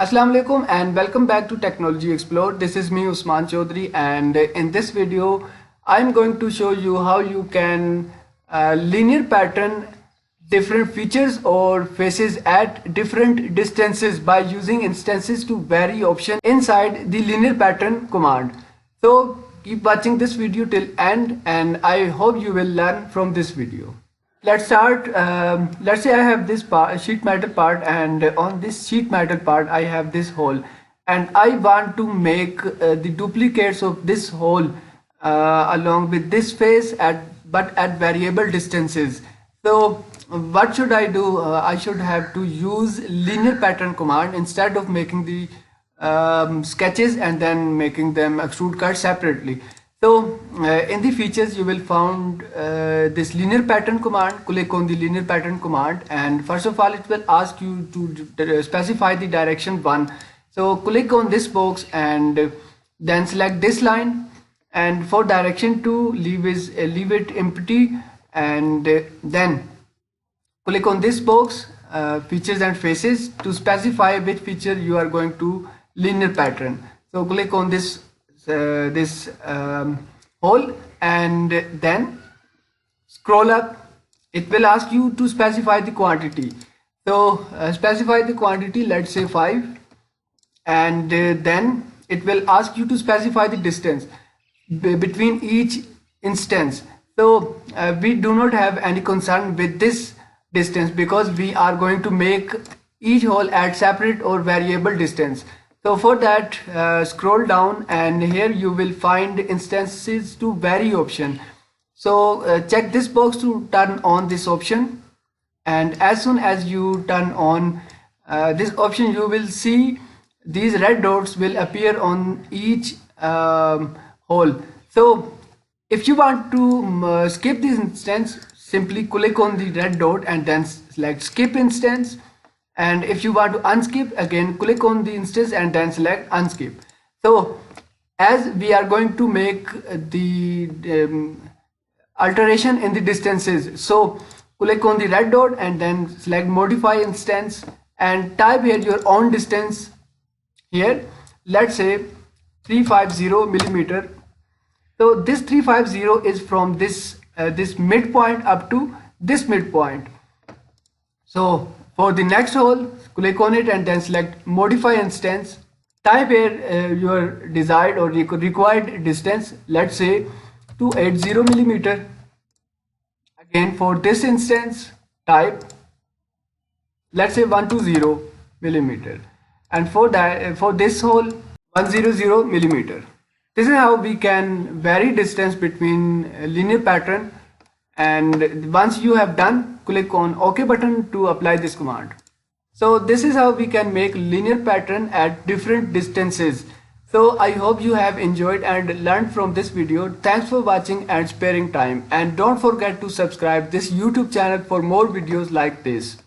Assalamu alaikum and welcome back to Technology Explore. This is me Usman Chaudhary, and in this video I'm going to show you how you can linear pattern different features or faces at different distances by using instances to vary option inside the linear pattern command. So keep watching this video till end and I hope you will learn from this video. Let's start. Let's say I have this sheet metal part, and on this sheet metal part I have this hole, and I want to make the duplicates of this hole along with this face but at variable distances. So what should I do? I should have to use linear pattern command instead of making the sketches and then making them extrude cut separately. So in the features you will find this linear pattern command. Click on the linear pattern command, and first of all it will ask you to specify the direction 1. So click on this box and then select this line, and for direction 2 leave it empty, and then click on this box features and faces to specify which feature you are going to linear pattern. So click on this hole and then scroll up. It will ask you to specify the quantity. So specify the quantity, let's say 5, and then it will ask you to specify the distance between each instance. So we do not have any concern with this distance because we are going to make each hole at separate or variable distance. So for that scroll down, and here you will find instances to vary option. So check this box to turn on this option, and as soon as you turn on this option you will see these red dots will appear on each hole. So if you want to skip this instance, simply click on the red dot and then select skip instance. And if you want to unskip, again click on the instance and then select unskip. So as we are going to make the alteration in the distances, so click on the red dot and then select modify instance and type here your own distance. Here let's say 350 millimeter. So this 350 is from this midpoint up to this midpoint. So for the next hole, click on it and then select modify instance. Type here your desired or required distance, let's say 280 millimeter. Again for this instance type, let's say 120 millimeter, and for this hole 100 millimeter. This is how we can vary distance between linear pattern, and once you have done, click on OK button to apply this command. So this is how we can make linear pattern at different distances. So I hope you have enjoyed and learned from this video. Thanks for watching and sparing time, and don't forget to subscribe this YouTube channel for more videos like this.